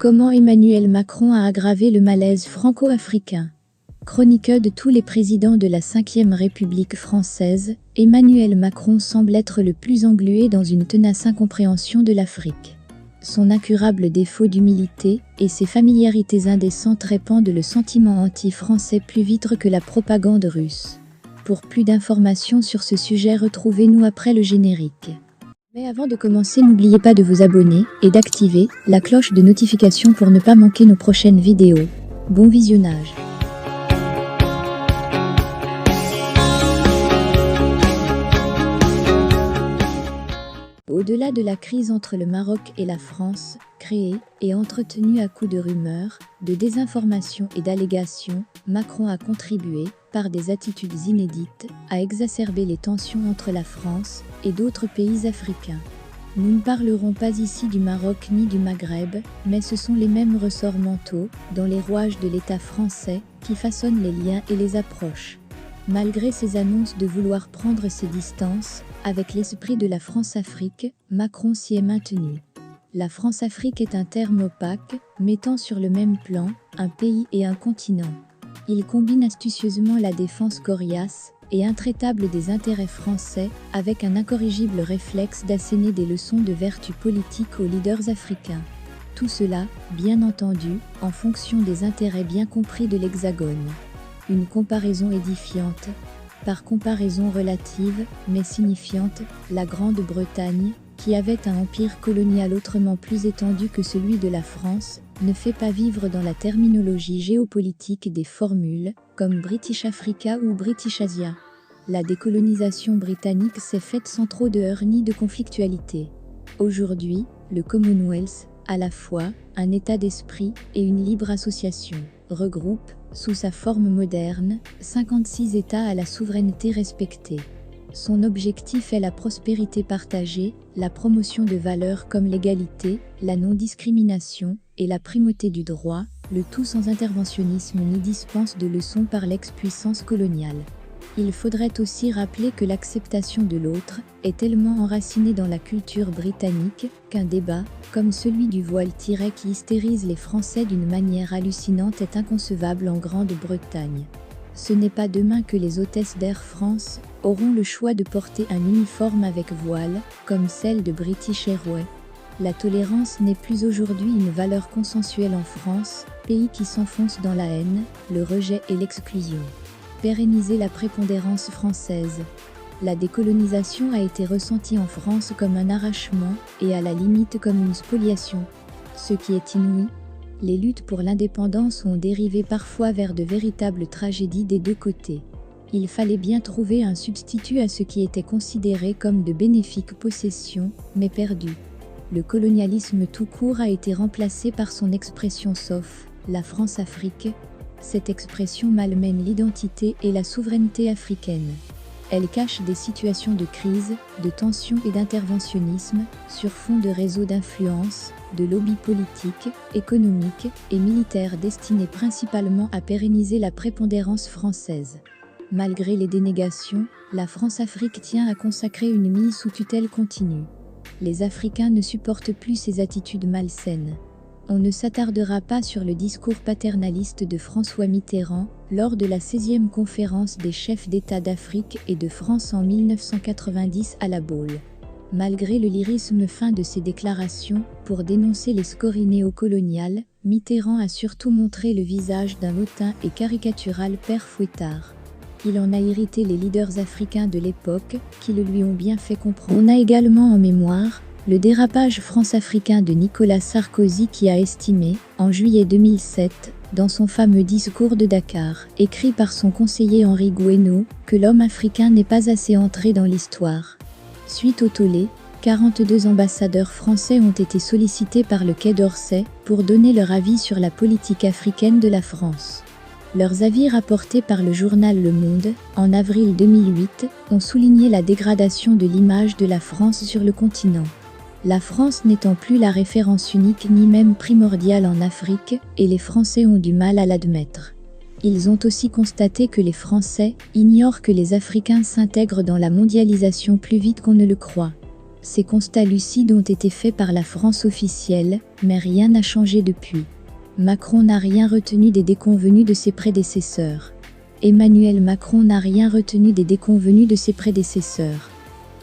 Comment Emmanuel Macron a aggravé le malaise franco-africain? Chronique de tous les présidents de la Ve République française, Emmanuel Macron semble être le plus englué dans une tenace incompréhension de l'Afrique. Son incurable défaut d'humilité et ses familiarités indécentes répandent le sentiment anti-français plus vite que la propagande russe. Pour plus d'informations sur ce sujet, retrouvez-nous après le générique. Mais avant de commencer, n'oubliez pas de vous abonner et d'activer la cloche de notification pour ne pas manquer nos prochaines vidéos. Bon visionnage! Au-delà de la crise entre le Maroc et la France, créée et entretenue à coups de rumeurs, de désinformation et d'allégations, Macron a contribué, par des attitudes inédites, à exacerber les tensions entre la France et d'autres pays africains. Nous ne parlerons pas ici du Maroc ni du Maghreb, mais ce sont les mêmes ressorts mentaux, dans les rouages de l'État français, qui façonnent les liens et les approches. Malgré ses annonces de vouloir prendre ses distances, avec l'esprit de la France-Afrique, Macron s'y est maintenu. La France-Afrique est un terme opaque, mettant sur le même plan un pays et un continent. Il combine astucieusement la défense coriace et intraitable des intérêts français avec un incorrigible réflexe d'asséner des leçons de vertu politique aux leaders africains. Tout cela, bien entendu, en fonction des intérêts bien compris de l'Hexagone. Une comparaison édifiante, par comparaison relative, mais signifiante, la Grande-Bretagne, qui avait un empire colonial autrement plus étendu que celui de la France, ne fait pas vivre dans la terminologie géopolitique des formules, comme British Africa ou British Asia. La décolonisation britannique s'est faite sans trop de heurts ni de conflictualité. Aujourd'hui, le Commonwealth, à la fois, un état d'esprit et une libre association, regroupe, sous sa forme moderne, 56 États à la souveraineté respectée. Son objectif est la prospérité partagée, la promotion de valeurs comme l'égalité, la non-discrimination et la primauté du droit, le tout sans interventionnisme ni dispense de leçons par l'ex-puissance coloniale. Il faudrait aussi rappeler que l'acceptation de l'autre est tellement enracinée dans la culture britannique qu'un débat, comme celui du voile qui hystérise les Français d'une manière hallucinante, est inconcevable en Grande-Bretagne. Ce n'est pas demain que les hôtesses d'Air France auront le choix de porter un uniforme avec voile, comme celle de British Airways. La tolérance n'est plus aujourd'hui une valeur consensuelle en France, pays qui s'enfonce dans la haine, le rejet et l'exclusion. Pérenniser la prépondérance française. La décolonisation a été ressentie en France comme un arrachement et à la limite comme une spoliation. Ce qui est inouï, les luttes pour l'indépendance ont dérivé parfois vers de véritables tragédies des deux côtés. Il fallait bien trouver un substitut à ce qui était considéré comme de bénéfiques possessions, mais perdues. Le colonialisme tout court a été remplacé par son expression sauf, la France-Afrique. Cette expression malmène l'identité et la souveraineté africaine. Elle cache des situations de crise, de tension et d'interventionnisme, sur fond de réseaux d'influence, de lobbies politiques, économiques et militaires destinés principalement à pérenniser la prépondérance française. Malgré les dénégations, la France-Afrique tient à consacrer une mise sous tutelle continue. Les Africains ne supportent plus ces attitudes malsaines. On ne s'attardera pas sur le discours paternaliste de François Mitterrand lors de la 16e conférence des chefs d'État d'Afrique et de France en 1990 à La Baule. Malgré le lyrisme fin de ses déclarations pour dénoncer les scories néocoloniales, Mitterrand a surtout montré le visage d'un hautain et caricatural père fouettard. Il en a irrité les leaders africains de l'époque, qui le lui ont bien fait comprendre. On a également en mémoire le dérapage france-africain de Nicolas Sarkozy qui a estimé, en juillet 2007, dans son fameux discours de Dakar, écrit par son conseiller Henri Guénaud, que l'homme africain n'est pas assez entré dans l'histoire. Suite au tollé, 42 ambassadeurs français ont été sollicités par le Quai d'Orsay pour donner leur avis sur la politique africaine de la France. Leurs avis rapportés par le journal Le Monde, en avril 2008, ont souligné la dégradation de l'image de la France sur le continent. La France n'étant plus la référence unique ni même primordiale en Afrique, et les Français ont du mal à l'admettre. Ils ont aussi constaté que les Français ignorent que les Africains s'intègrent dans la mondialisation plus vite qu'on ne le croit. Ces constats lucides ont été faits par la France officielle, mais rien n'a changé depuis. Macron n'a rien retenu des déconvenus de ses prédécesseurs. Emmanuel Macron n'a rien retenu des déconvenus de ses prédécesseurs.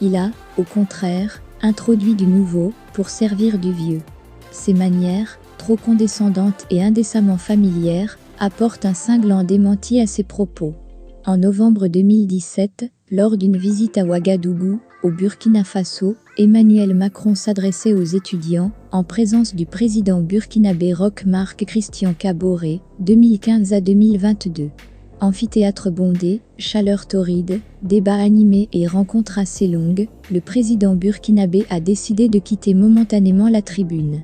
Il a, au contraire, introduit du nouveau, pour servir du vieux. Ses manières, trop condescendantes et indécemment familières, apportent un cinglant démenti à ses propos. En novembre 2017, lors d'une visite à Ouagadougou, au Burkina Faso, Emmanuel Macron s'adressait aux étudiants, en présence du président burkinabé Roch Marc Christian Kaboré, 2015 à 2022. Amphithéâtre bondé, chaleur torride, débats animés et rencontres assez longues, le président burkinabé a décidé de quitter momentanément la tribune.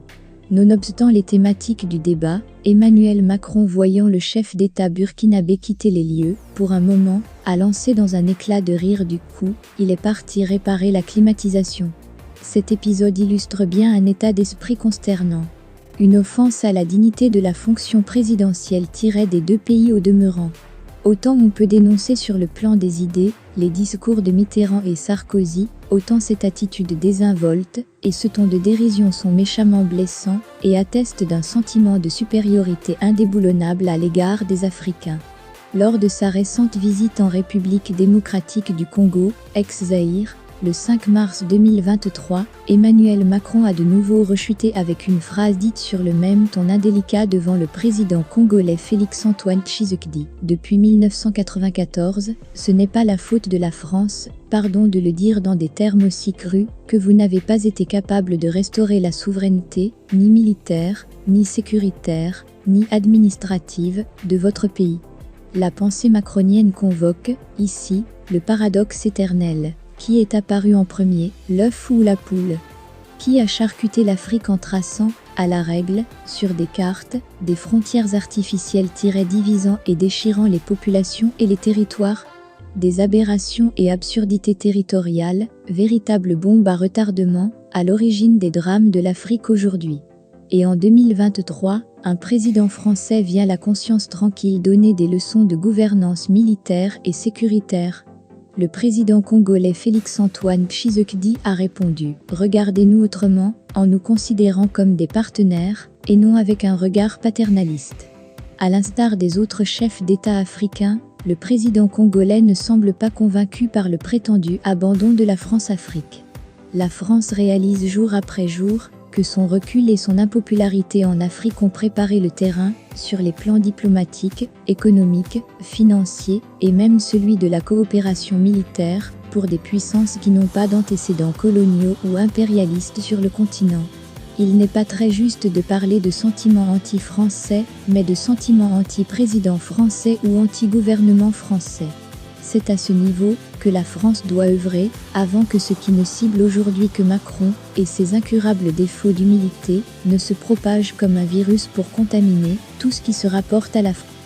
Nonobstant les thématiques du débat, Emmanuel Macron, voyant le chef d'État burkinabé quitter les lieux, pour un moment, a lancé dans un éclat de rire du coup, il est parti réparer la climatisation. Cet épisode illustre bien un état d'esprit consternant. Une offense à la dignité de la fonction présidentielle tirée des deux pays au demeurant. Autant on peut dénoncer sur le plan des idées, les discours de Mitterrand et Sarkozy, autant cette attitude désinvolte et ce ton de dérision sont méchamment blessants et attestent d'un sentiment de supériorité indéboulonnable à l'égard des Africains. Lors de sa récente visite en République démocratique du Congo, ex-Zaïre, le 5 mars 2023, Emmanuel Macron a de nouveau rechuté avec une phrase dite sur le même ton indélicat devant le président congolais Félix-Antoine Tshisekedi. Depuis 1994, ce n'est pas la faute de la France, pardon de le dire dans des termes aussi crus, que vous n'avez pas été capable de restaurer la souveraineté, ni militaire, ni sécuritaire, ni administrative, de votre pays. La pensée macronienne convoque, ici, le paradoxe éternel. Qui est apparu en premier, l'œuf ou la poule? Qui a charcuté l'Afrique en traçant, à la règle, sur des cartes, des frontières artificielles divisant et déchirant les populations et les territoires? Des aberrations et absurdités territoriales, véritables bombes à retardement, à l'origine des drames de l'Afrique aujourd'hui. Et en 2023, un président français vient la conscience tranquille donner des leçons de gouvernance militaire et sécuritaire. Le président congolais Félix-Antoine Tshisekedi a répondu « Regardez-nous autrement, en nous considérant comme des partenaires, et non avec un regard paternaliste ». À l'instar des autres chefs d'État africains, le président congolais ne semble pas convaincu par le prétendu abandon de la France-Afrique. La France réalise jour après jour que son recul et son impopularité en Afrique ont préparé le terrain, sur les plans diplomatiques, économiques, financiers et même celui de la coopération militaire, pour des puissances qui n'ont pas d'antécédents coloniaux ou impérialistes sur le continent. Il n'est pas très juste de parler de sentiments anti-français, mais de sentiments anti-président français ou anti-gouvernement français. C'est à ce niveau que la France doit œuvrer, avant que ce qui ne cible aujourd'hui que Macron et ses incurables défauts d'humilité ne se propage comme un virus pour contaminer tout ce qui se rapporte à la France.